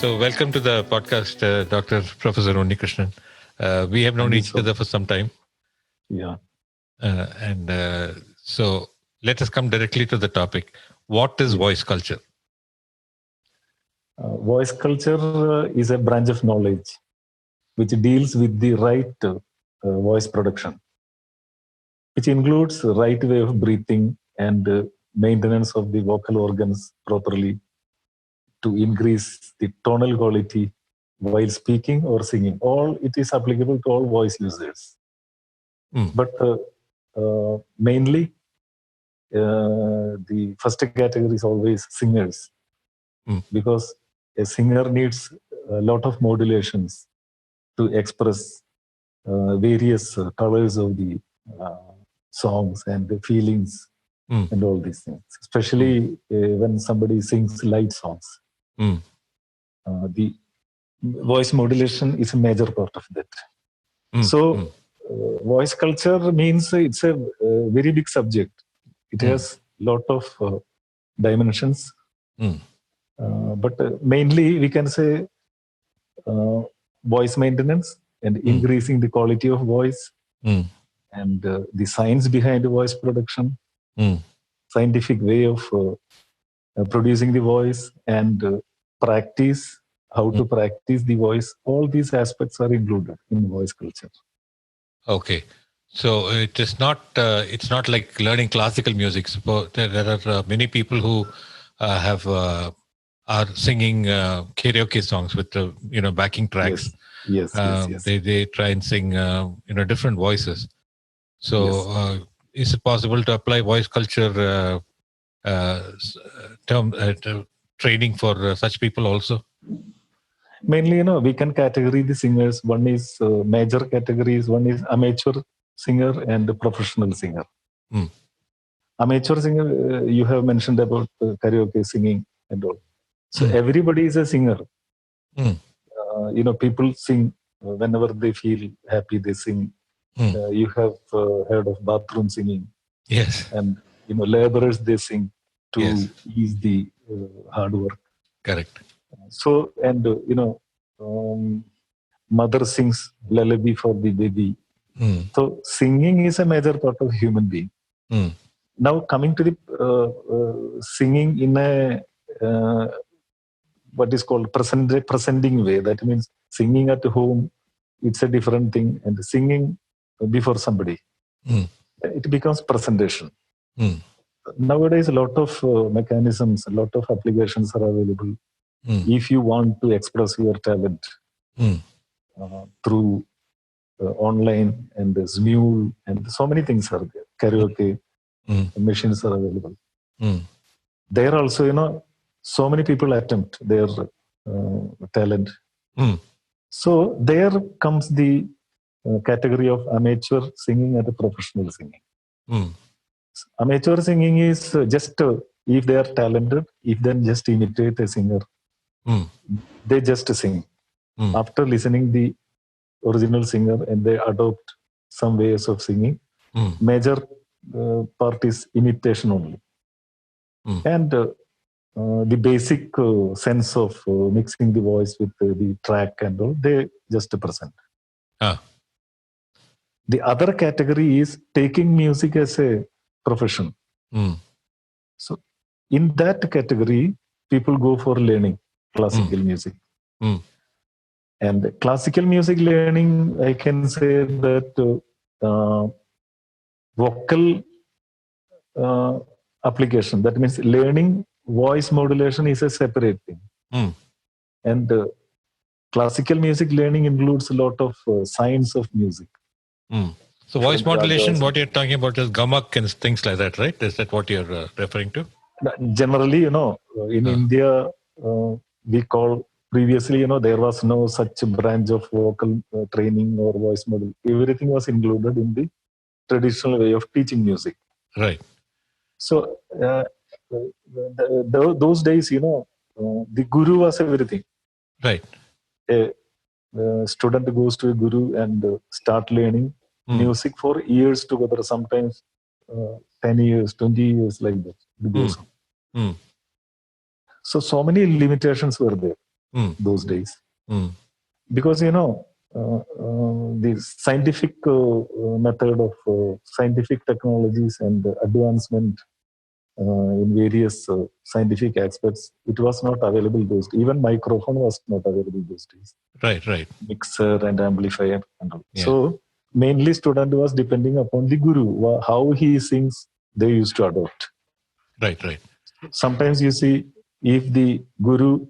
So, welcome to the podcast, Dr. Professor Unnikrishnan. We have known each other for some time. Yeah. So, let us come directly to the topic. What is voice culture? Voice culture is a branch of knowledge which deals with the right voice production, which includes the right way of breathing and maintenance of the vocal organs properly to increase the tonal quality while speaking or singing. All it is applicable to all voice users. But mainly, the first category is always singers, because a singer needs a lot of modulations to express various colors of the songs and the feelings and all these things, especially when somebody sings light songs. The voice modulation is a major part of that. Voice culture means it's a very big subject. It has a lot of dimensions. But mainly we can say voice maintenance and increasing the quality of voice and the science behind voice production, scientific way of producing the voice and practice, how to practice the voice. All these aspects are included in voice culture. Okay. So it's not like learning classical music. Suppose there are many people who are singing karaoke songs with backing tracks. Yes. They try and sing different voices. So is it possible to apply voice culture training for such people also? Mainly, we can categorize the singers. One is major categories. One is amateur singer and professional singer. Amateur singer, you have mentioned about karaoke singing and all. So everybody is a singer. People sing whenever they feel happy. They sing. You have heard of bathroom singing. Yes. And laborers, they sing to ease the hard work. Correct. So and mother sings lullaby for the baby. So singing is a major part of human being. Now coming to the singing in a what is called presenting way. That means singing at home, it's a different thing, and singing before somebody, it becomes presentation. Nowadays, a lot of mechanisms, a lot of applications are available. If you want to express your talent through online and Zmule and so many things are there. Karaoke machines are available. There also, so many people attempt their talent. So there comes the category of amateur singing and professional singing. Amateur singing is just if they are talented, if they just imitate a singer, they just sing. After listening the original singer and they adopt some ways of singing, major part is imitation only. And the basic sense of mixing the voice with the track and all, they just present. The other category is taking music as a profession. So in that category, people go for learning classical music. And classical music learning, I can say that vocal application, that means learning voice modulation is a separate thing. And classical music learning includes a lot of science of music. So voice modulation, what you're talking about is gamak and things like that, right? Is that what you're referring to? Generally, in India, we call previously, there was no such branch of vocal training or voice model. Everything was included in the traditional way of teaching music. Right. So those days, the guru was everything. Right. A student goes to a guru and start learning music for years together, sometimes 10 years, 20 years, like that. It goes on. So many limitations were there. those days. Because, the scientific method of scientific technologies and advancement in various scientific aspects, it was not available those days. Even microphone was not available those days. Right. Mixer and amplifier and all. Yeah. So mainly student was depending upon the guru. How he sings, they used to adopt. Right. Sometimes you see, if the guru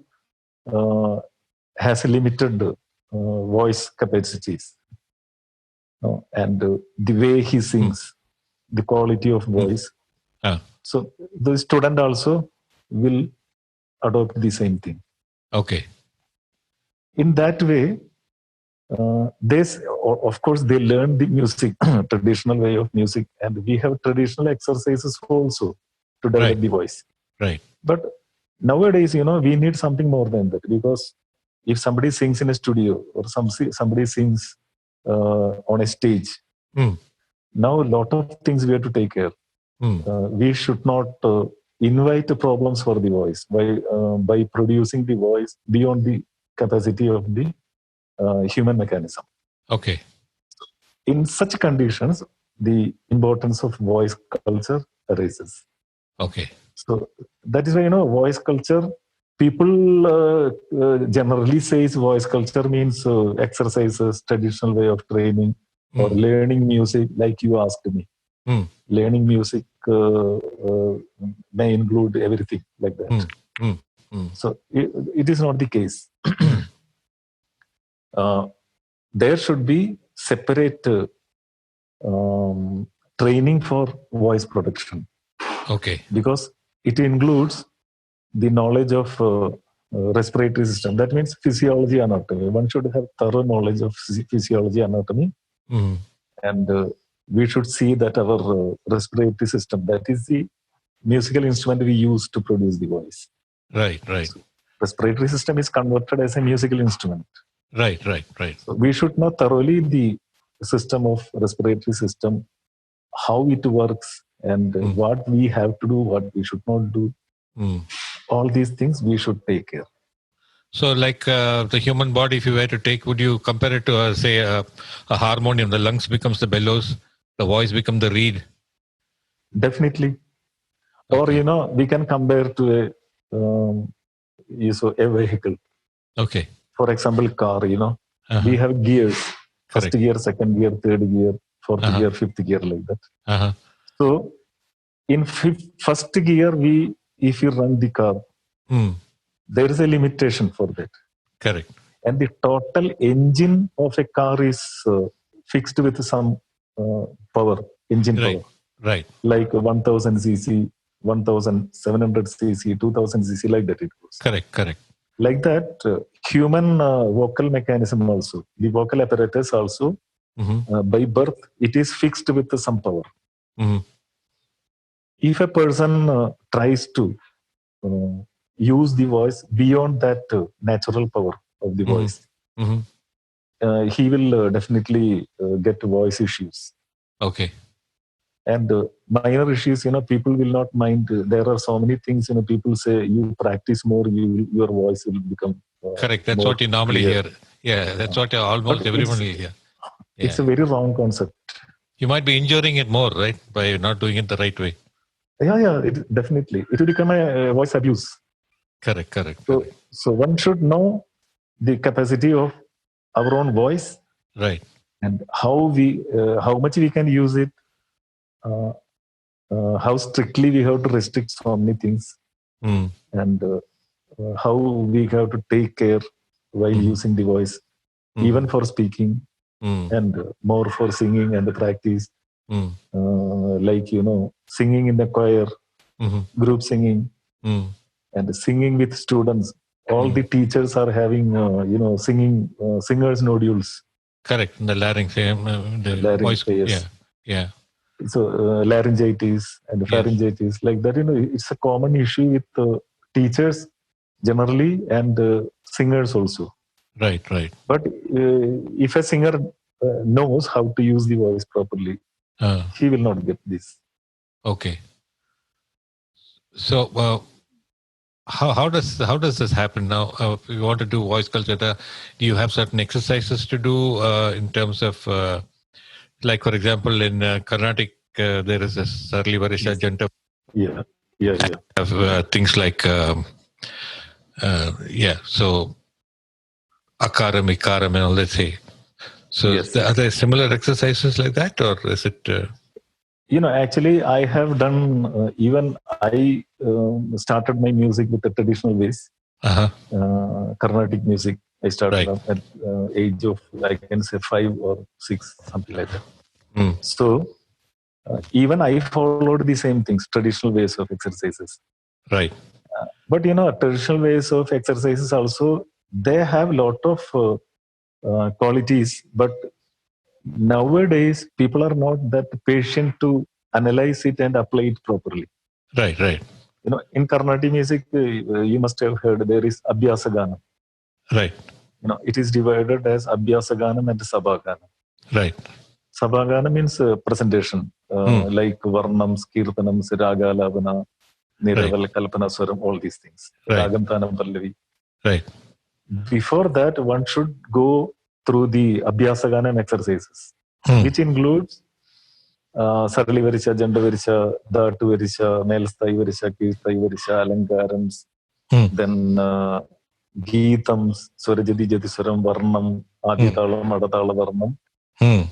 has a limited voice capacities, and the way he sings, the quality of voice. So the student also will adopt the same thing. Okay. In that way, of course, they learn the music, traditional way of music, and we have traditional exercises also to develop the voice. Right. But nowadays, we need something more than that, because if somebody sings in a studio or somebody sings on a stage, now a lot of things we have to take care. We should not invite problems for the voice by producing the voice beyond the capacity of the human mechanism. Okay. In such conditions, the importance of voice culture arises. Okay. So that is why, voice culture, people generally says voice culture means exercises, traditional way of training, or learning music, like you asked me. Learning music may include everything like that. So it is not the case. There should be separate training for voice production. Okay. Because it includes the knowledge of respiratory system. That means physiology, anatomy. One should have thorough knowledge of physiology, anatomy. And we should see that our respiratory system, that is the musical instrument we use to produce the voice. Right. So respiratory system is converted as a musical instrument. Right. So we should know thoroughly the system of respiratory system, how it works, and what we have to do, what we should not do. All these things we should take care. So like the human body, if you were to take, would you compare it to, say, a harmonium? The lungs becomes the bellows, the voice becomes the reed? Definitely. Okay. Or, we can compare to a vehicle. Okay. For example, car, we have gears. First gear, second gear, third gear, fourth gear, fifth gear, like that. So in first gear, if you run the car, there is a limitation for that. Correct. And the total engine of a car is fixed with some power, engine power. Right. Like 1000 cc, 1700 cc, 2000 cc, like that it goes. Correct. Like that, human vocal mechanism also, the vocal apparatus also, by birth, it is fixed with some power. If a person tries to use the voice beyond that natural power of the voice, he will definitely get voice issues. Okay. And minor issues, people will not mind. There are so many things, people say, you practice more, your voice will become correct. That's what you normally hear. Yeah, that's what almost everyone will hear. Yeah. It's a very wrong concept. You might be injuring it more, right, by not doing it the right way. Yeah, definitely. It will become a voice abuse. Correct. So one should know the capacity of our own voice. Right. And how much we can use it. How strictly we have to restrict so many things, and how we have to take care while using the voice, even for speaking, and more for singing and the practice, like singing in the choir, group singing, and singing with students. All the teachers are having singers nodules. Correct. The larynx, the voice. Yeah. So laryngitis and pharyngitis, like that, it's a common issue with teachers generally and singers also. Right. But if a singer knows how to use the voice properly, he will not get this. Okay. So how does this happen now? If you want to do voice culture, do you have certain exercises to do in terms of, like for example, in Carnatic, there is a Sarli Varisha Janta. Yeah. Have things like, so Akaram, Ikaram, and all that. Say. So Yes. are there similar exercises like that, or is it? Actually, I have done. Even I started my music with the traditional ways. Carnatic music. I started up at age of, I can say, 5 or 6, something like that. So even I followed the same things, traditional ways of exercises. Right. But traditional ways of exercises also, they have a lot of qualities. But nowadays, people are not that patient to analyze it and apply it properly. Right. In Carnatic music, you must have heard there is Abhyasaganam. Right. It is divided as Abhyasaganam and Sabhaganam. Right. Sabhagana means presentation, like Varnams, Kirtanams, Raga, Lavana, Niraval, Kalpana, Swaram, all these things. Ragam, Tanam, Pallavi. Right. Before that, one should go through the Abhyasaganam exercises, which includes Sarali Varisha, Janda Varisha, Dhatu Varisha, Melsthai Varisha, Kirthai Varisha, Alankarams, then Geetams, Swarajadi Jadiswaram, Varnam, Aditalam, Adatala Varnam.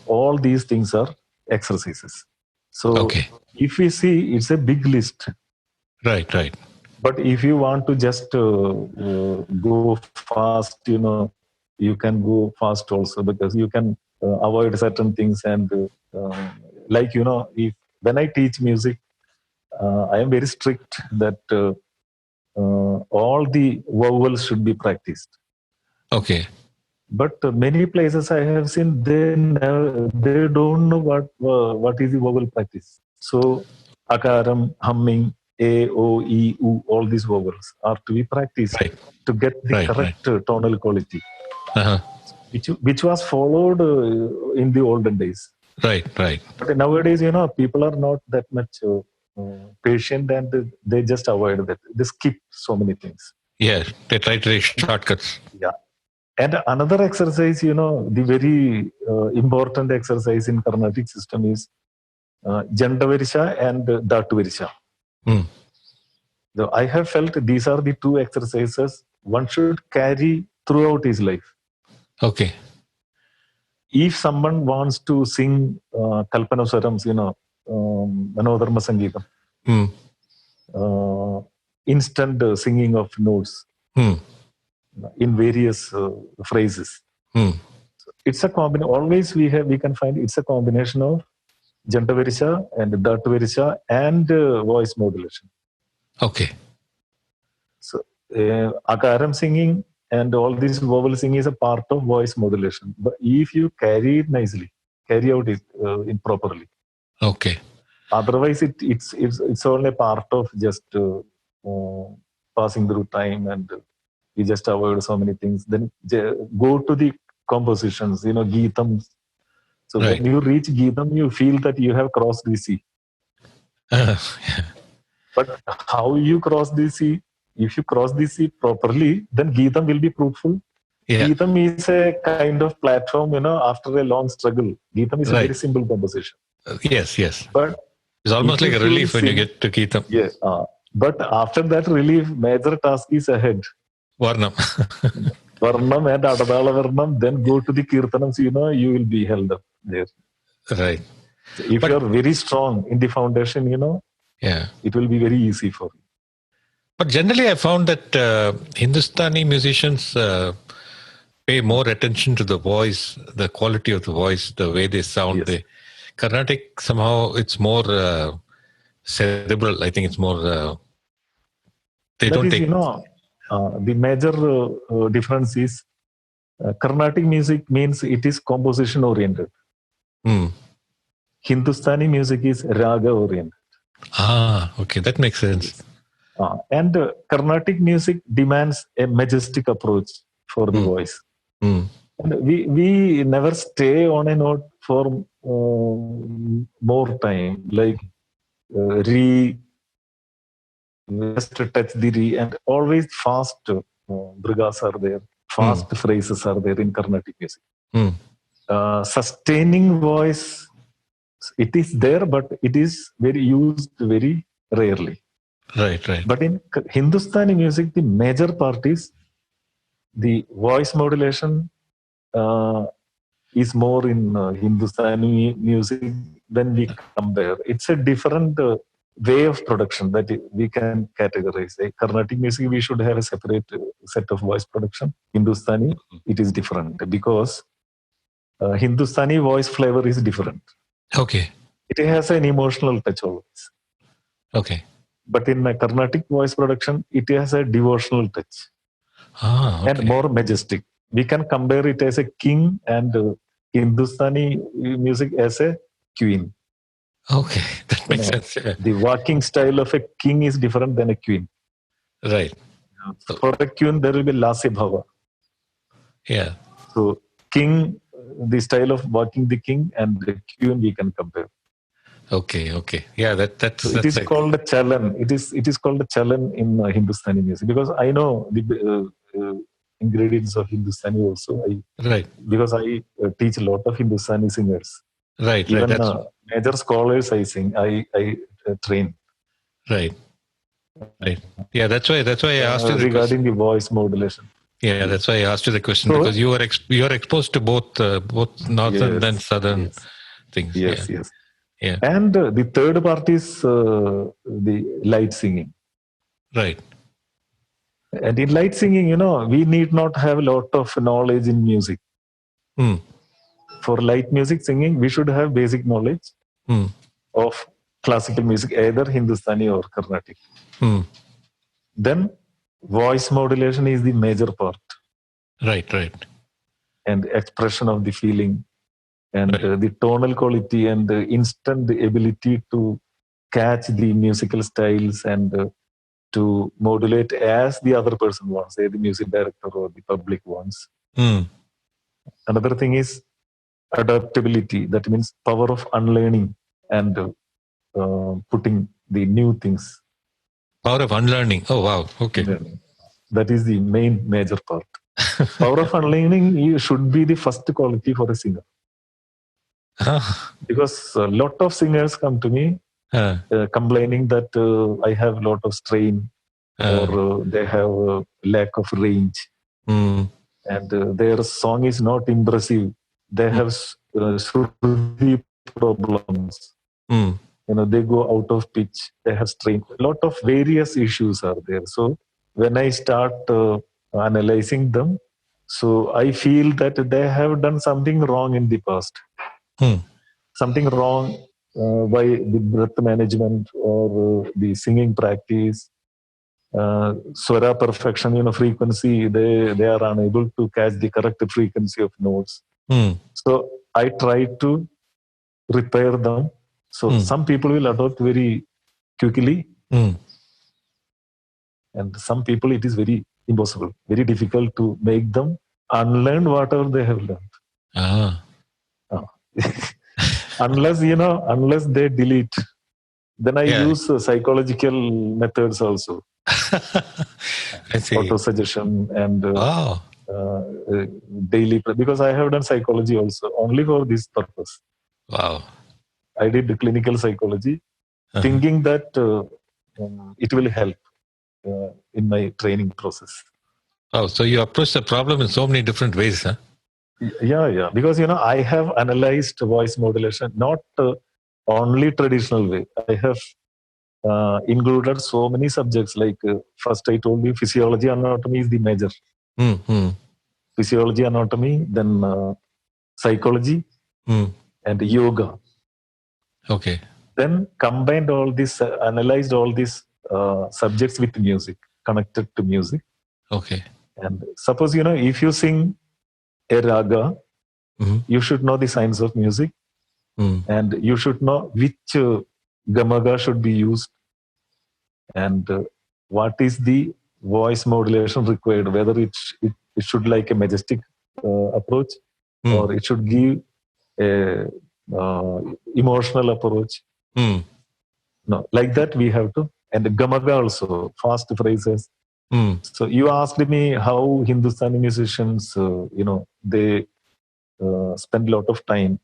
All these things are exercises. So if we see, it's a big list. Right. But if you want to just go fast, you can go fast also, because you can avoid certain things. And if when I teach music, I am very strict that all the vowels should be practiced. Okay. But many places I have seen, they don't know what is the vowel practice. So akaram, humming, a, o, e, u, all these vowels are to be practiced to get the correct tonal quality, which was followed in the olden days. Right. But nowadays, people are not that much patient, and they just avoid that. They skip so many things. Yeah, they try to take shortcuts. Yeah. And another exercise, the very important exercise in Carnatic system is Janda Varisha and Dhatu Varisha. So I have felt these are the two exercises one should carry throughout his life. Okay. If someone wants to sing Kalpana Swarams, Manodharma Sangeetam, instant singing of notes in various phrases. So it's a combination. Always we can find it's a combination of Janda Varisha and Dhatu Varisha and voice modulation. Okay. So Akaram singing and all this vowel singing is a part of voice modulation. But if you carry it nicely, carry out it improperly. Okay. Otherwise, it's only a part of just passing through time, and we just avoid so many things. Then go to the compositions, Geetams. So when you reach Geetam, you feel that you have crossed the sea. But how you cross the sea? If you cross the sea properly, then Geetam will be fruitful. Yeah. Geetam is a kind of platform, after a long struggle. Geetam is a very simple composition. Yes. But it's almost like a relief when you get to Geetam. Yes. But after that relief, major task is ahead. Varnam. Varnam and Adadala Varnam, then go to the Kirtanams, you will be held up there. Right. So if you are very strong in the foundation, it will be very easy for you. But generally, I found that Hindustani musicians pay more attention to the voice, the quality of the voice, the way they sound. Yes. Carnatic, somehow, it's more cerebral. I think it's more... the major difference is Carnatic music means it is composition oriented. Hindustani music is raga oriented. Okay, that makes sense. And Carnatic music demands a majestic approach for the voice. And we never stay on a note for more time, like re just touch the re, and always fast brigas are there, fast phrases are there in Carnatic music. Sustaining voice, it is there, but it is very used very rarely. Right, right. But in Hindustani music, the major part is the voice modulation is more in Hindustani music when we compare. It's a different way of production that we can categorize. Like Carnatic music, we should have a separate set of voice production. Hindustani, it is different because Hindustani voice flavor is different. Okay. It has an emotional touch always. Okay. But in a Carnatic voice production, it has a devotional touch. Okay. And more majestic. We can compare it as a king and Hindustani music as a queen. Okay, that makes sense. Yeah. The walking style of a king is different than a queen. Right. For a queen, there will be Lasya Bhava. Yeah. So king, the style of walking the king and the queen we can compare. Okay. Yeah, that's. So it is called a chalan. It is called a chalan in Hindustani music because I know the ingredients of Hindustani also. Right. Because I teach a lot of Hindustani singers. Right. Even Right. major scholars I sing. I train. Right. Yeah, that's why I asked you regarding the voice modulation. Yeah, that's why I asked you the question, because you are exposed to both northern and southern things. Yes. Yeah. And the third part is the light singing. Right. And in light singing, we need not have a lot of knowledge in music. For light music singing, we should have basic knowledge of classical music, either Hindustani or Carnatic. Then voice modulation is the major part. Right. And expression of the feeling and the tonal quality and the instant ability to catch the musical styles and to modulate as the other person wants, say the music director or the public wants. Another thing is adaptability. That means power of unlearning and putting the new things. Power of unlearning. Oh, wow. Okay. That is the major part. Power of unlearning should be the first quality for a singer. Because a lot of singers come to me complaining that I have a lot of strain or they have a lack of range and their song is not impressive. They have shruti problems. They go out of pitch. They have strain. A lot of various issues are there. So when I start analyzing them, so I feel that they have done something wrong in the past. Something wrong by the breath management or the singing practice, swara perfection, frequency. They are unable to catch the correct frequency of notes. So I try to repair them. So some people will adopt very quickly, and some people it is very impossible, very difficult to make them unlearn whatever they have learned. Unless they delete. Then I use psychological methods also. I see. Auto-suggestion and daily, because I have done psychology also, only for this purpose. Wow. I did clinical psychology, thinking that it will help in my training process. Oh, so you approach the problem in so many different ways, huh? Yeah. Because, I have analyzed voice modulation, not only traditional way. I have included so many subjects. Like first I told you, physiology, anatomy is the major. Physiology, anatomy, then psychology and yoga. Okay. Then combined all this, analyzed all these subjects with music, connected to music. Okay. And suppose, if you sing a raga, you should know the science of music and you should know which gamaga should be used and what is the voice modulation required, whether it should like a majestic approach or it should give a emotional approach. No, like that we have to and Gamaga also, fast phrases. So you asked me how Hindustani musicians, they spend a lot of time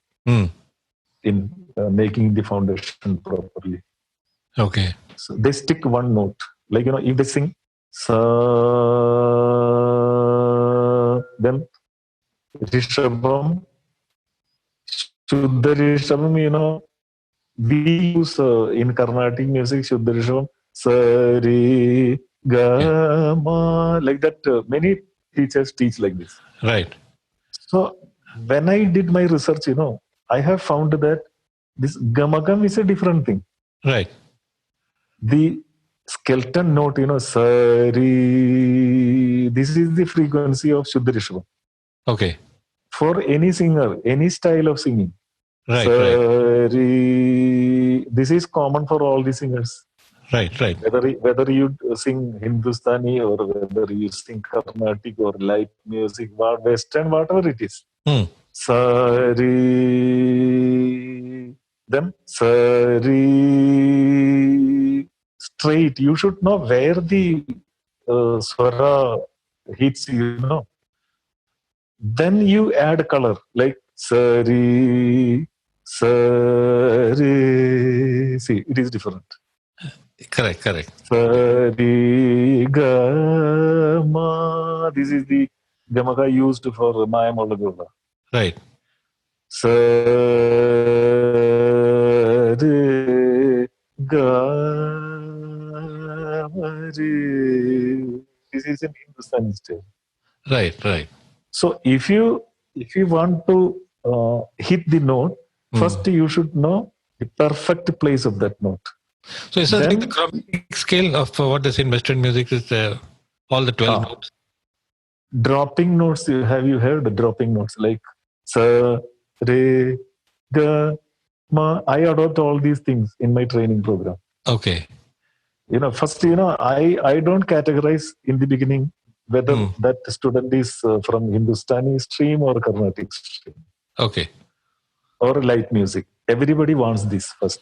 in making the foundation properly. Okay. So they stick one note. Like, if they sing, sa, then Rishabham, Shuddha Rishabham, we use in Carnatic music, Shuddha Rishabham, Sari, Ga, Ma, like that. Many teachers teach like this. Right. So when I did my research, I have found that this Gamagam is a different thing. Right. The skeleton note, Sari, this is the frequency of Shuddha Rishabham. Okay. For any singer, any style of singing. Right. Sari, this is common for all the singers. Right. Whether you sing Hindustani or whether you sing Carnatic or light music, Western, whatever it is. Sari, then Sari, straight. You should know where the swara hits, Then you add color like Sari, Sari. See, it is different. Correct. Sari, Ga, Ma. This is the Gamaga used for Maya Malagola. Right. Sari, Ga, Ma, This is in Hindustani style. Right. So if you want to hit the note, first you should know the perfect place of that note. So is that like the chromatic scale of what is in Western music is all the 12 notes? Dropping notes, have you heard the dropping notes like sa, re, ga, ma? I adopt all these things in my training program. Okay. First, I don't categorize in the beginning whether that student is from Hindustani stream or Carnatic stream. Okay. Or light music. Everybody wants this first.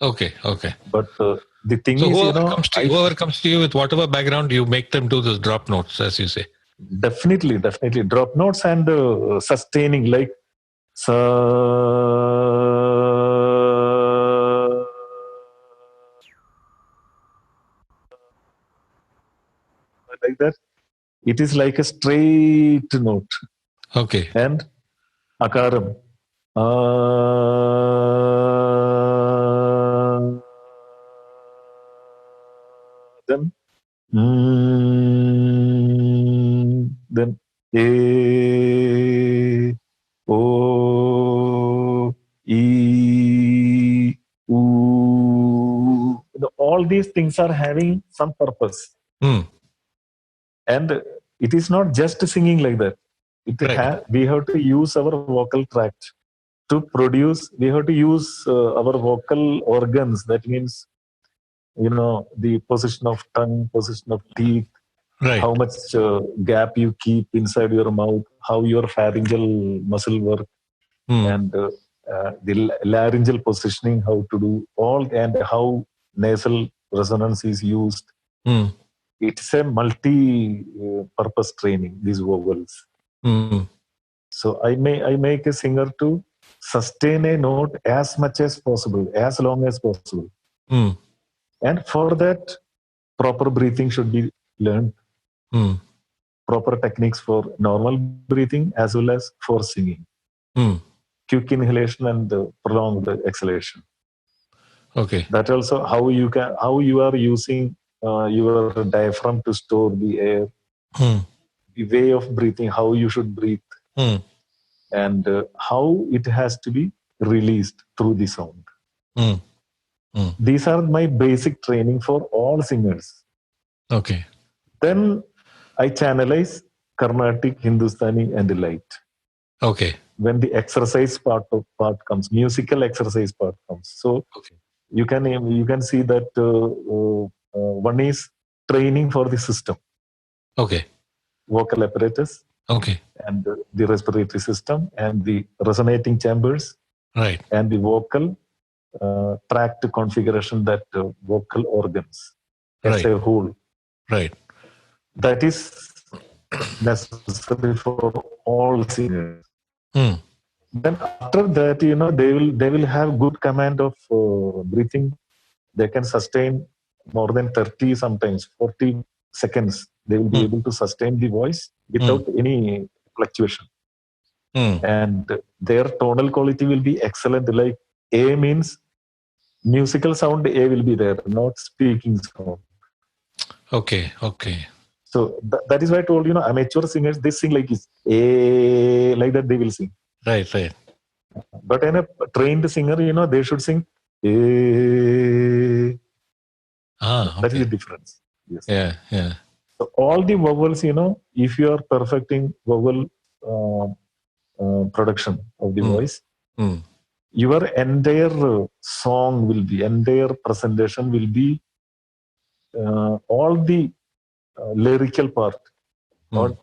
Okay. But the thing so is, whoever comes to you with whatever background, you make them do those drop notes, as you say. Definitely. Drop notes and sustaining, like sa, like that. It is like a straight note. Okay. And akaram. Then A, O, E, U. All these things are having some purpose. And it is not just singing like that. We have to use our vocal tract to produce. We have to use our vocal organs. That means, the position of tongue, position of teeth, how much gap you keep inside your mouth, how your pharyngeal muscle work, and the laryngeal positioning, how to do all, and how nasal resonance is used. It's a multi-purpose training, these vowels. So I make a singer to sustain a note as much as possible, as long as possible. And for that, proper breathing should be learned. Proper techniques for normal breathing as well as for singing. Quick inhalation and prolonged exhalation. Okay. That also how you are using your diaphragm to store the air. The way of breathing, how you should breathe, and how it has to be released through the sound. These are my basic training for all singers. Okay. Then I channelize Carnatic, Hindustani, and light. Okay. When the exercise part comes, musical exercise part comes. So you can see that one is training for the system. Okay. Vocal apparatus. Okay. And the respiratory system and the resonating chambers. Right. And the vocal tracked configuration, that vocal organs as a whole. Right. That is necessary for all singers. Then after that, they will have good command of breathing. They can sustain more than 30, sometimes 40 seconds. They will be able to sustain the voice without any fluctuation. And their tonal quality will be excellent. Like A means musical sound, A will be there, not speaking sound. Okay. So that is why I told amateur singers, they sing like this, A, like that they will sing. Right. But in a trained singer, they should sing A. Okay. That is the difference. Yes. Yeah. So all the vowels, if you are perfecting vowel production of the voice, your entire song will be, entire presentation will be, all the lyrical part, all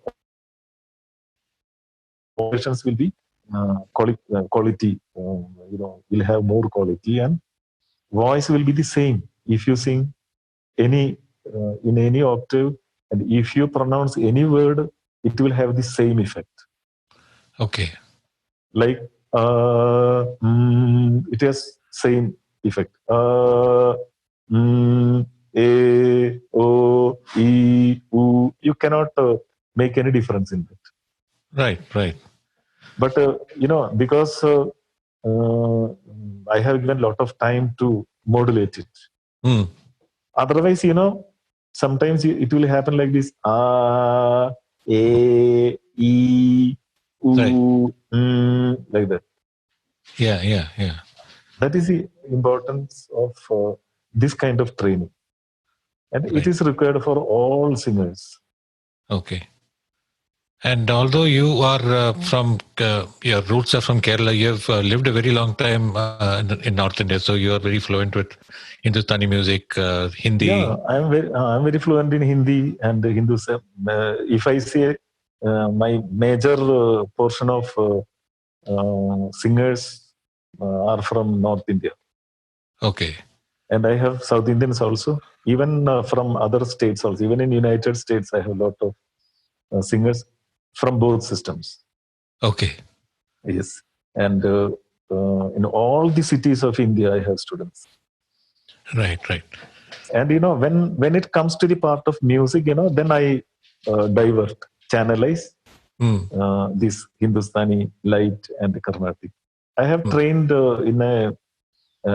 portions will be quality, will have more quality, and voice will be the same. If you sing any in any octave, and if you pronounce any word, it will have the same effect. Okay. Like it has same effect. A, O, E, U. You cannot make any difference in that. Right. But because I have given a lot of time to modulate it. Otherwise, sometimes it will happen like this: A, E, U, like that. Yeah. That is the importance of this kind of training, and it is required for all singers. Okay. And although you are from, your roots are from Kerala, you have lived a very long time in North India, so you are very fluent with Hindustani music, Hindi. Yeah, I'm very fluent in Hindi and Hinduism. If I say my major portion of singers are from North India. Okay. And I have South Indians also, even from other states also. Even in United States, I have a lot of singers from both systems. Okay. Yes. And in all the cities of India, I have students. Right. And when it comes to the part of music, then I divert, channelize this Hindustani, light, and Carnatic. I have trained in a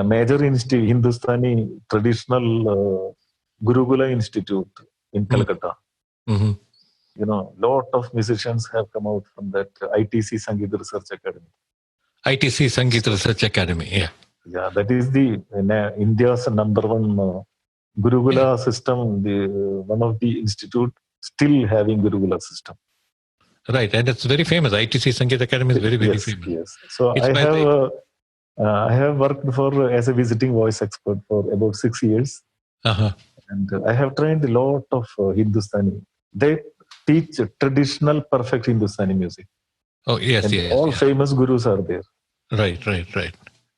major institute, Hindustani traditional Gurukula Institute in Calcutta. Lot of musicians have come out from that ITC Sangeet Research Academy. ITC Sangeet Research Academy, yeah. Yeah, that is the India's number one Gurukula system. One of the institute still having Gurukula system. Right, and it's very famous. ITC Sangeet Academy is very famous. Yes. So I have worked as a visiting voice expert for about 6 years. And I have trained a lot of Hindustani. They teach traditional perfect Hindustani music. Oh, yes, and yes. All famous gurus are there. Right.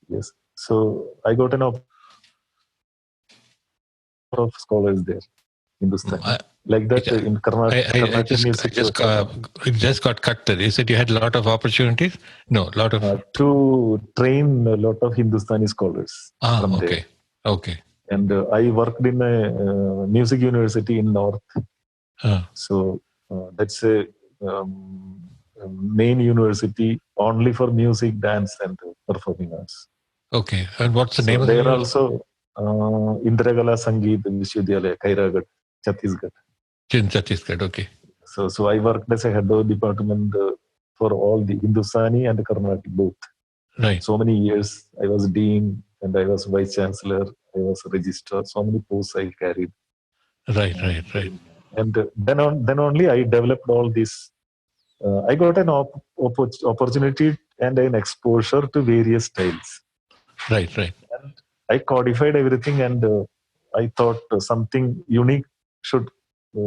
Yes. So I got an opportunity of scholars there, Hindustani. Like that in Carnatic music. It just got cut there. You said you had a lot of opportunities? No, a lot of... to train a lot of Hindustani scholars from there. Okay. And I worked in a music university in North. So that's a main university only for music, dance, and performing arts. Okay. And what's the name of the university? There also Indiragala Sangeet Vishwavidyalaya, Kairagat, Chhattisgarh. In Chhattisgarh, okay. So I worked as a head of department for all the Hindustani and Carnatic both. Right. So many years I was dean and I was vice chancellor. I was a registrar. So many posts I carried. Right. And then only I developed all this. I got an opportunity and an exposure to various styles. Right. And I codified everything, and I thought something unique should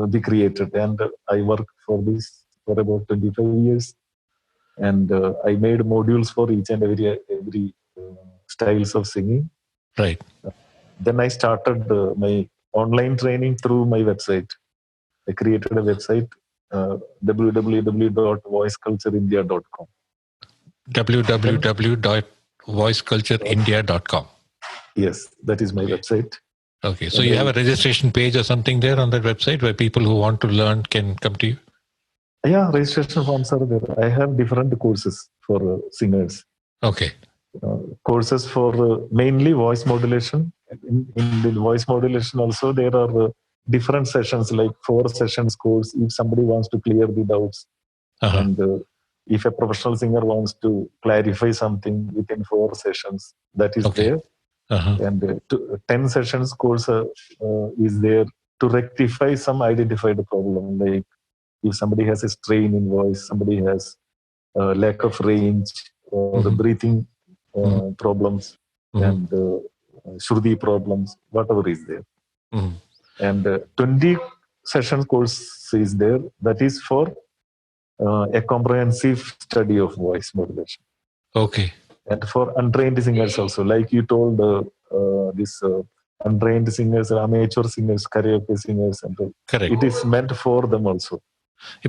be created. And I worked for this for about 25 years. And I made modules for each and every styles of singing. Right. Then I started my online training through my website. I created a website, www.voicecultureindia.com. www.voicecultureindia.com. Yes, that is my website. Okay, so you have a registration page or something there on that website where people who want to learn can come to you? Yeah, registration forms are there. I have different courses for singers. Okay. Courses for mainly voice modulation. In the voice modulation also, there are different sessions, like 4 sessions course if somebody wants to clear the doubts. And if a professional singer wants to clarify something within 4 sessions, that is there. And 10 sessions course is there to rectify some identified problem, like if somebody has a strain in voice, somebody has lack of range or breathing problems and shruti problems, whatever is there. And 20 session course is there, that is for a comprehensive study of voice modulation. Okay. And for untrained singers also, like you told, this untrained singers, amateur singers, karaoke singers, and correct. It is meant for them also.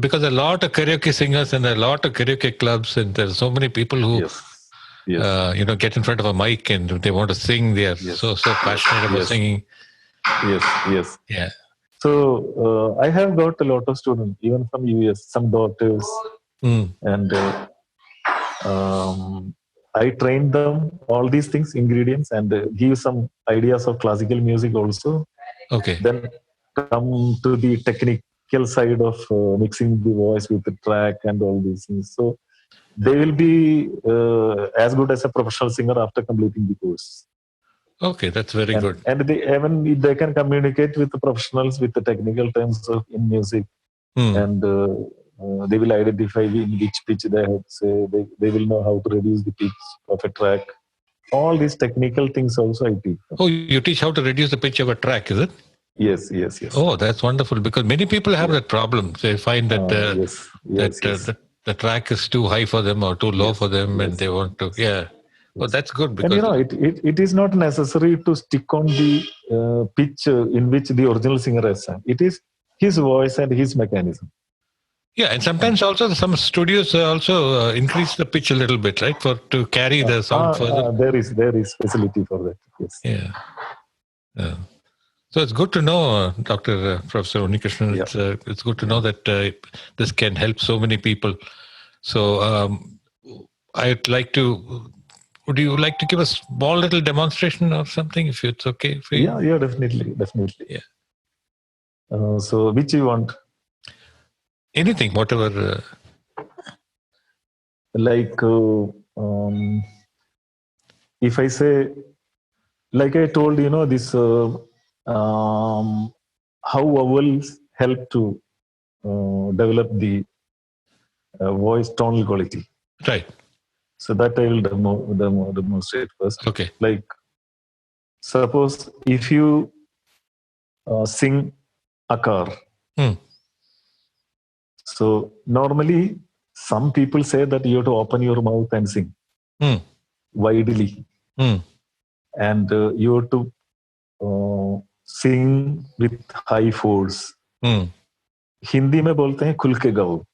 Because a lot of karaoke singers and a lot of karaoke clubs, and there's so many people who, get in front of a mic and they want to sing. They are so passionate about singing. Yes. Yeah. So I have got a lot of students, even from US, some doctors, and I train them all these things, ingredients, and give some ideas of classical music also. Okay. Then come to the technical side of mixing the voice with the track and all these things. So they will be as good as a professional singer after completing the course. Okay, that's very good. And they can communicate with the professionals with the technical terms in music, and they will identify in which pitch they have. Say they will know how to reduce the pitch of a track. All these technical things also I teach. Oh, you teach how to reduce the pitch of a track, is it? Yes. Oh, that's wonderful, because many people have that problem. They find that the track is too high for them or too low for them, and they want to. Yeah. Well, that's good, because it is not necessary to stick on the pitch in which the original singer has sung. It is his voice and his mechanism. Yeah, and sometimes also some studios also increase the pitch a little bit, right, to carry the sound further. There is facility for that. Yes. Yeah. So it's good to know, Dr. Professor Unnikrishnan. Yeah. It's good to know that this can help so many people. So I'd like to. Would you like to give a small little demonstration or something, if it's okay for you? Yeah, definitely. Yeah. So which you want? Anything, whatever. Like if I say, like I told, this how vowels help to develop the voice tonal quality. Right. So that I will demonstrate first. Okay. Like, suppose if you sing akar. So normally some people say that you have to open your mouth and sing widely. And you have to sing with high force. Hindi में बोलते हैं खुल के गाओ.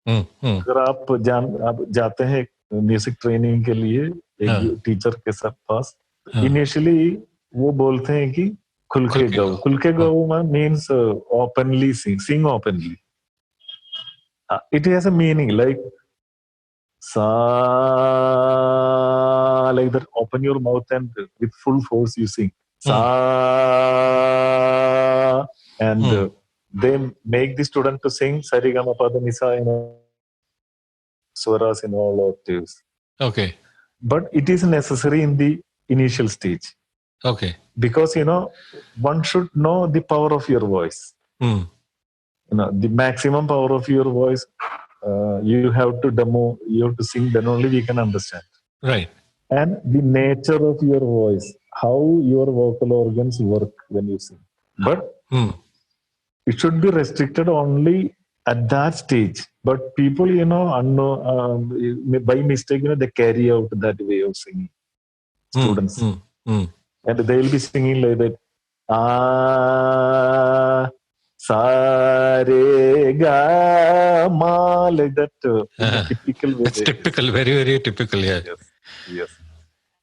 अगर आप जाते हैं म्यूजिक ट्रेनिंग के लिए एक टीचर के साथ पास, इनिशियली वो बोलते हैं कि खुल के गाओ. खुल के गाओ means openly sing openly. It has a meaning like sa, like that. Open your mouth and with full force you sing sa, and they make the student to sing Sarigamapadanisa in swaras in all octaves. Okay. But it is necessary in the initial stage. Okay. Because one should know the power of your voice. The maximum power of your voice. You have to demo. You have to sing. Then only we can understand. Right. And the nature of your voice, how your vocal organs work when you sing. But it should be restricted only at that stage. But people, by mistake, they carry out that way of singing. Students. and they will be singing like that. Ah, sa re ga ma, like that in the typical way. It's typical, very, very typical. Yeah. Yes, yes.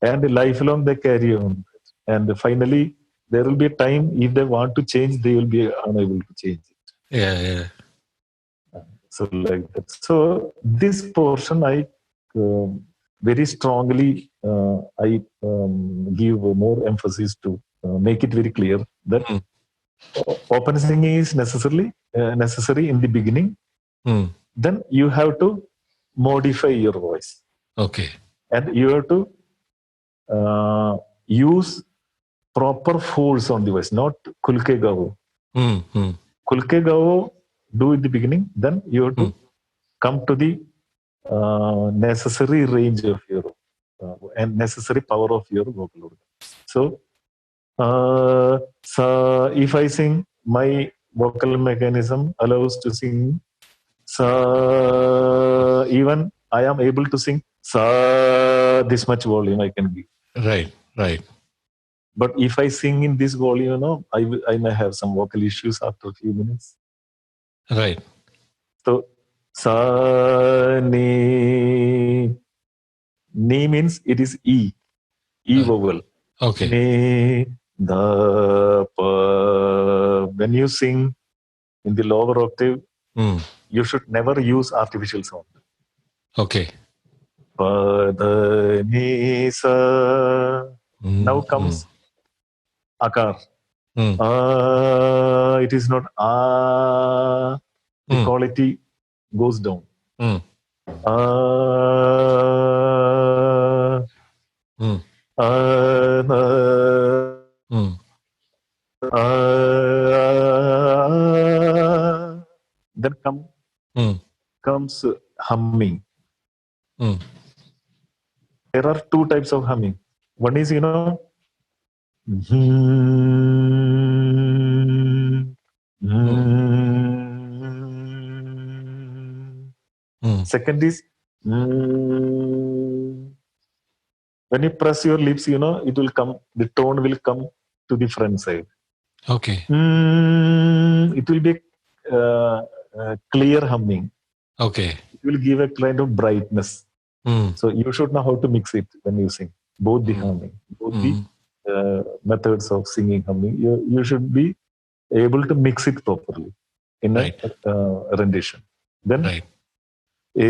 And lifelong they carry on, and finally there will be a time if they want to change, they will be unable to change it. Yeah, yeah. So like that. So this portion I very strongly I give more emphasis to make it very clear that open singing is necessary in the beginning. Then you have to modify your voice. Okay. And you have to use proper force on the voice, not kulke gao. Kulke gao do in the beginning, then you have to come to the necessary range of your and necessary power of your vocal organ. So, if I sing, my vocal mechanism allows to sing sa, even I am able to sing sa, this much volume I can give. Right, right. But if I sing in this volume, I may have some vocal issues after a few minutes. Right. So, sa, ni means it is E vowel. Okay. Ni, da, pa. When you sing in the lower octave, you should never use artificial sound. Okay. Pa, da, ni, sa. Now comes akar. It is not the quality goes down. Then comes humming. There are two types of humming. One is, second is when you press your lips, it will come, the tone will come to the front side. Okay. It will be clear humming. Okay. It will give a kind of brightness. So you should know how to mix it when you sing. Both the humming, both the methods of singing humming. You should be able to mix it properly in a rendition. Then this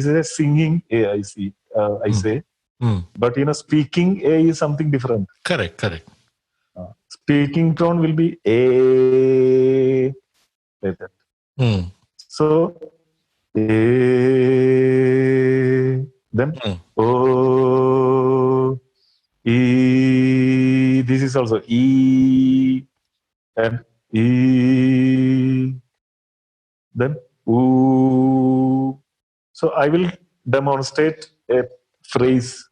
is a singing A, I see. I say. But speaking A is something different. Correct. Speaking tone will be A, like that. So A, then O, E. This is also E and E. Then oo. So I will demonstrate a phrase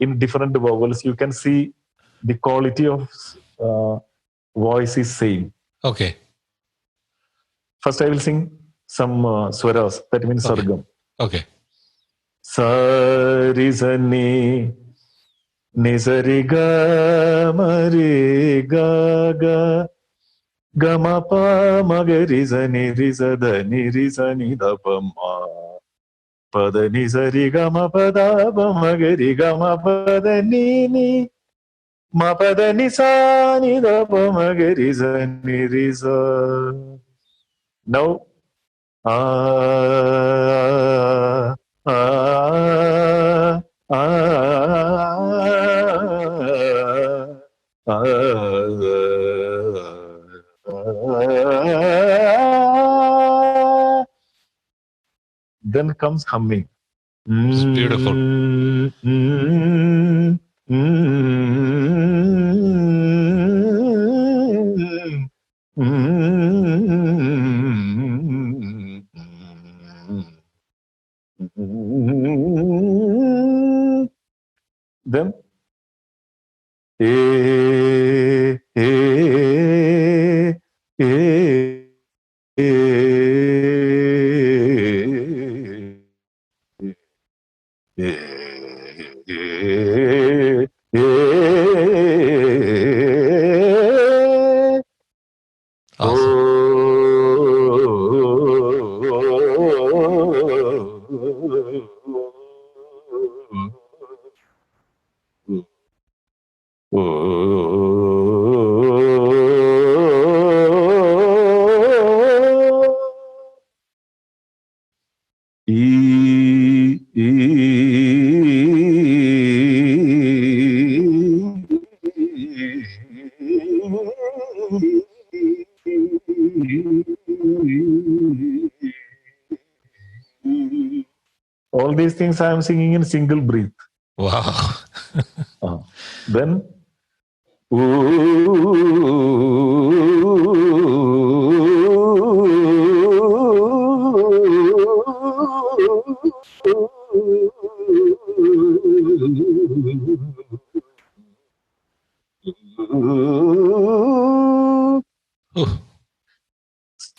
in different vowels. You can see the quality of voice is same. Okay. First I will sing some swaras, that means sargam. Okay. Sa ri sa ni sa ri ga ma re ga ga ga ma pa ma ga ri sa ni da ni da pa ma pa da ni sa ri ga ma pa da pa ma ga ri ga ma pa da ni ma pa da ni sa ni da pa ma ga ri sa ni sa. Now then comes humming. It's beautiful. Then Awesome. All these things I am singing in single breath. Wow. Then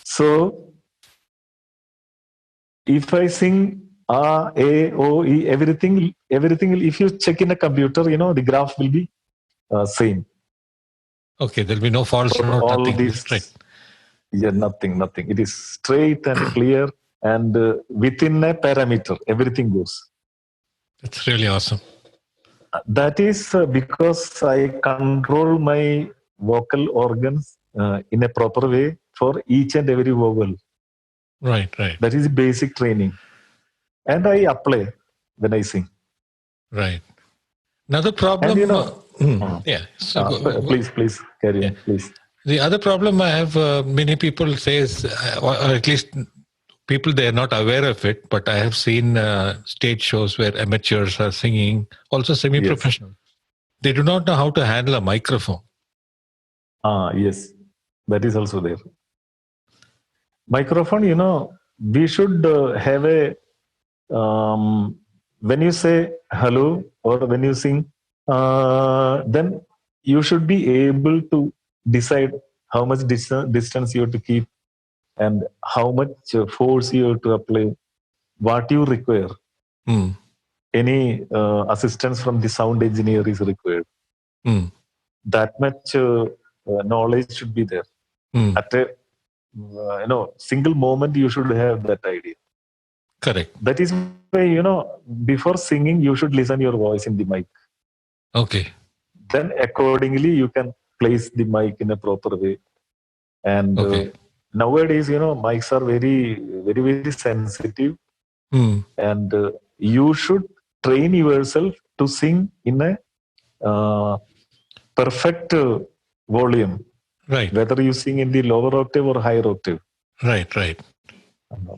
so if I sing A, O, E, everything, if you check in a computer, the graph will be same. Okay, there'll be no false note, all nothing. these, Straight. Yeah, nothing. It is straight and clear, and within a parameter, everything goes. That's really awesome. That is because I control my vocal organs in a proper way for each and every vowel. Right. That is basic training. And I apply when I sing. Right. Another problem. And please carry on, please. The other problem I have, many people say is, or at least people, they are not aware of it, but I have seen stage shows where amateurs are singing, also semi-professional. Yes. They do not know how to handle a microphone. Yes, that is also there. Microphone, we should have a, when you say hello or when you sing, then you should be able to decide how much distance you have to keep and how much force you have to apply, what you require. Any assistance from the sound engineer is required. That much knowledge should be there. At a single moment, you should have that idea. Correct. That is why, before singing, you should listen your voice in the mic. Okay. Then accordingly, you can place the mic in a proper way. And nowadays, mics are very, very, very sensitive. And you should train yourself to sing in a perfect volume. Right. Whether you sing in the lower octave or higher octave. Right.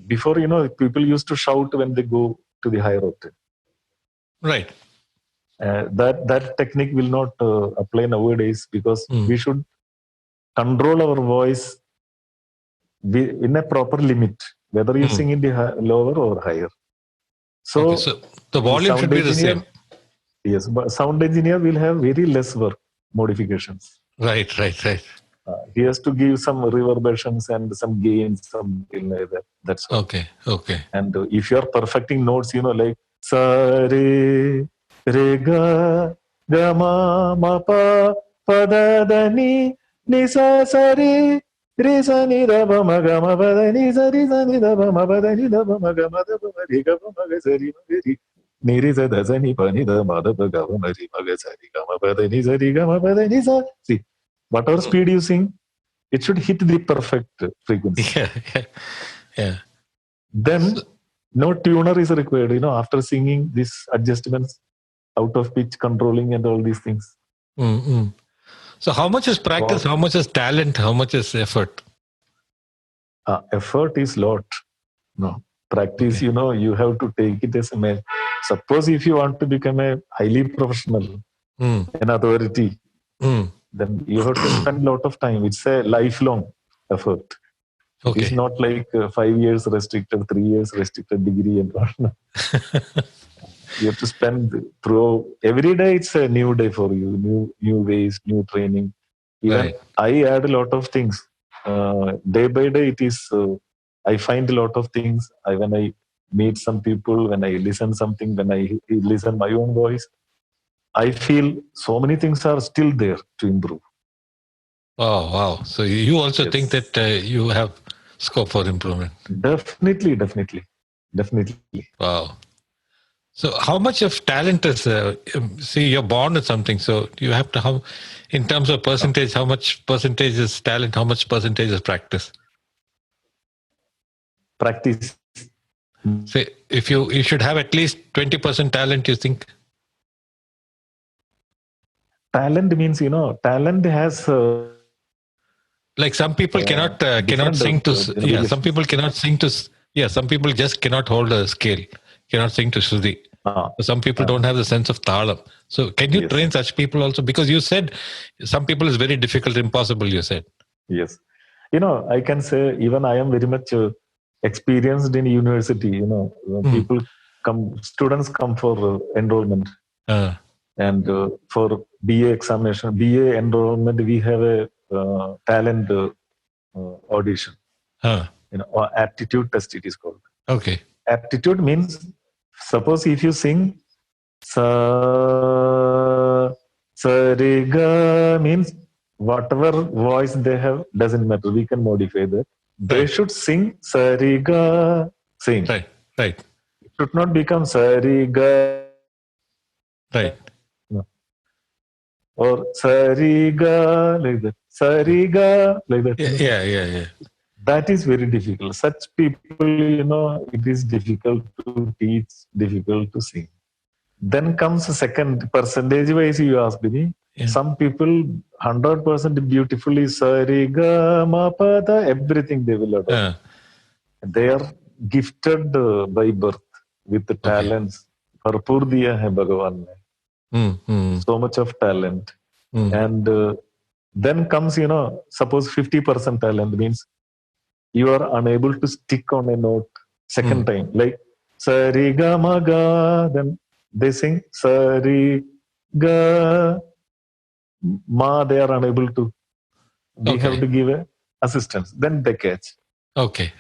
Before, people used to shout when they go to the higher octave. Right. That technique will not apply nowadays because we should control our voice in a proper limit, whether you sing in the lower or higher. So the volume should be the same. Yes, but sound engineer will have very less work modifications. Right. He has to give some reverberations and some gains, something like that. That's all. Okay. And if you are perfecting notes, like sa re re ga ga ma ma pa pa da da ni sa sa re re sa ni da ba ma ga ma ba da ni sa da ba ma ba da ni da ba ma ga ma da ba ma re ga ba ma ga sa ri ma ga ri ni re sa da sa ni pa ni da ma da ba ga ma ri ma ga sa ri ga ma ba da ni sa ri ga ma ba da ni sa. See, whatever speed you sing, it should hit the perfect frequency. Yeah. Then no tuner is required, after singing these adjustments, out of pitch controlling and all these things. So how much is practice? How much is talent? How much is effort? Effort is lot. No. Practice, you have to take it as a man. Suppose if you want to become a highly professional, an authority, then you have to spend a lot of time. It's a lifelong effort. Okay. It's not like 5 years restricted, 3 years restricted degree and whatnot. You have to spend through every day. It's a new day for you, new ways, new training. Even I add a lot of things. Day by day, it is. I find a lot of things. When I meet some people, when I listen something, when I listen my own voice, I feel so many things are still there to improve. Oh, wow. So you also Yes. think that you have scope for improvement? Definitely. Wow. So how much of talent is, see, you're born with something, so you have to, how, in terms of percentage, how much percentage is talent, how much percentage is practice? Practice. Say, if you should have at least 20% talent, you think? Talent means, talent has... like some people cannot sing to, some people cannot sing to, some people just cannot hold a scale, cannot sing to Shruti. Some people don't have the sense of talam. So can you train such people also? Because you said some people is very difficult, impossible, you said. Yes. I can say even I am very much experienced in university. Students come for enrollment. And for BA examination, BA enrollment, we have a talent audition. Aptitude test it is called. Okay. Aptitude means, suppose if you sing sa re ga, means whatever voice they have doesn't matter. We can modify that. They should sing sa re ga, sing. Right. It should not become sa re ga. Right. No. Or sa re ga, like that. Sa re ga, like that. Yeah. That is very difficult. Such people, it is difficult to teach, difficult to sing. Then comes the second, percentage wise, you asked me. Yeah. Some people 100% beautifully sariga, mapada, everything they will adopt. They are gifted by birth with the talents. Bharpur diya hai Bhagavan ne. So much of talent. And then comes, suppose 50% talent means you are unable to stick on a note second time. Like sariga maga, then they sing sari ga ma, they are unable to. We have to give a assistance. Then they catch. Okay.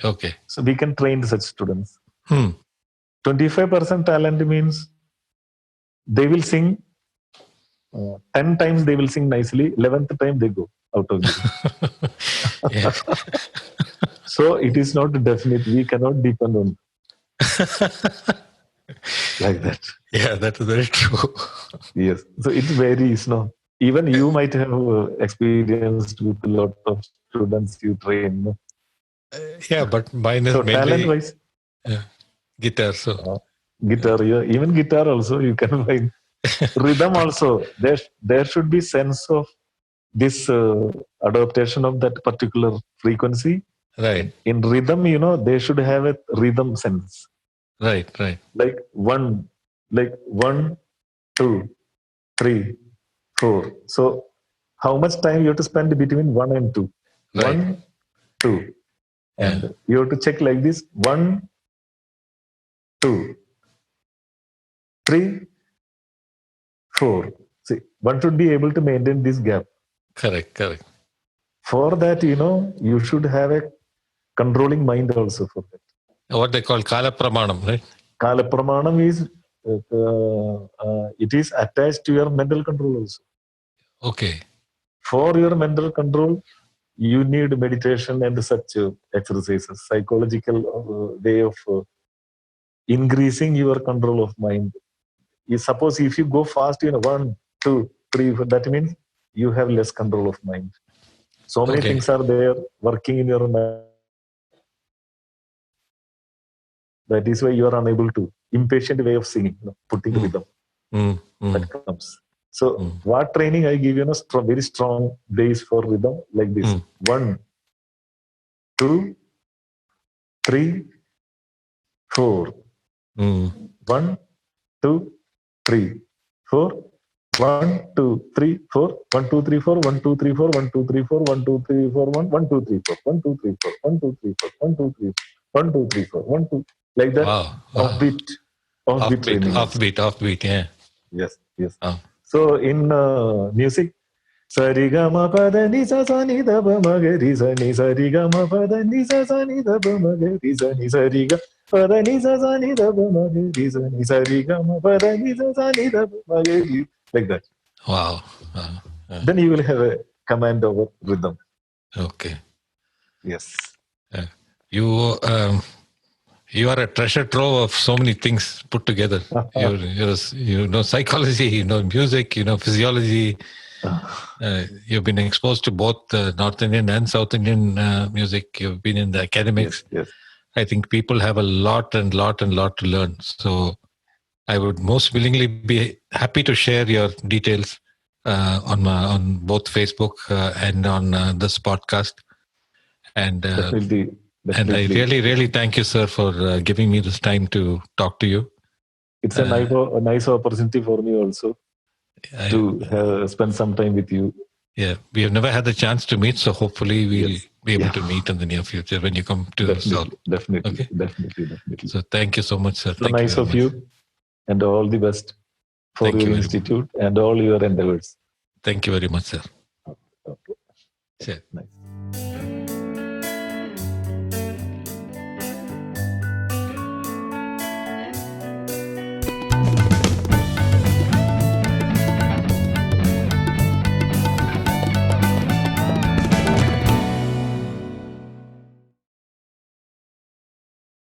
So we can train such students. 25% talent means they will sing 10 times they will sing nicely, 11th time they go out of it. So it is not definite. We cannot depend on like that. Yeah, that is very true. Yes. So it varies, no? Even you might have experienced with a lot of students you train. No? Yeah, but mine is mainly talent-wise. Guitar. So guitar, yeah. Even guitar also you can find. Rhythm also. There should be sense of this adaptation of that particular frequency. Right. In rhythm, they should have a rhythm sense. Right. Like 1, 2, 3, 4. So how much time you have to spend between 1 and 2? Right. 1, 2. And you have to check like this. 1, 2, 3, 4. See, one should be able to maintain this gap. Correct. For that, you should have a controlling mind also for that. What they call Kala Pramanam, right? Kala Pramanam is, it is attached to your mental control also. Okay. For your mental control, you need meditation and such exercises, psychological way of increasing your control of mind. Suppose if you go fast, 1, 2, 3, that means you have less control of mind. So many things are there working in your mind. That is why you are unable to. Impatient way of singing, putting rhythm. That comes. So what training I give you, very strong base for rhythm like this. 1, 2, 3, 4. 1, 2, 3, 4. 1, 2, 3, 4. 1, 2, 3, 4. 1, 2, 3, 4. 1, 2, 3, 4. 1, 2, 3, 4. 1, 2, 3, 4. 1, 2, 3, 4. 1, 2, 3, 4. 1, 2, 3, 4. 1, 2, 3, 4. 1, 2. Like that. Wow. Offbeat training. Offbeat, yeah. Yes. So in music, Sarigama pada ni sa sa ni da ba ma ga ri sa ni sarigama pada ni sa sa ni da ba ma ga ri sa ni sariga pada ni sa sa ni da ba ma ga ri sa ni sarigama pada ni sa sa ni da ba ma ga ri, like that. Wow. Then you will have a command over rhythm. Okay. Yes. You are a treasure trove of so many things put together. You know psychology, you know music, you know physiology. You've been exposed to both North Indian and South Indian music. You've been in the academics. Yes. I think people have a lot to learn. So I would most willingly be happy to share your details on both Facebook and on this podcast. And Definitely. And I really thank you, sir, for giving me this time to talk to you. It's a nice opportunity for me also to spend some time with you. Yeah, we have never had the chance to meet, so hopefully we'll be able to meet in the near future when you come to South. Definitely. Okay? Definitely. So thank you so much, sir. So nice of you, and all the best for your institute and all your endeavors. Thank you very much, sir. Okay. Sure. Nice.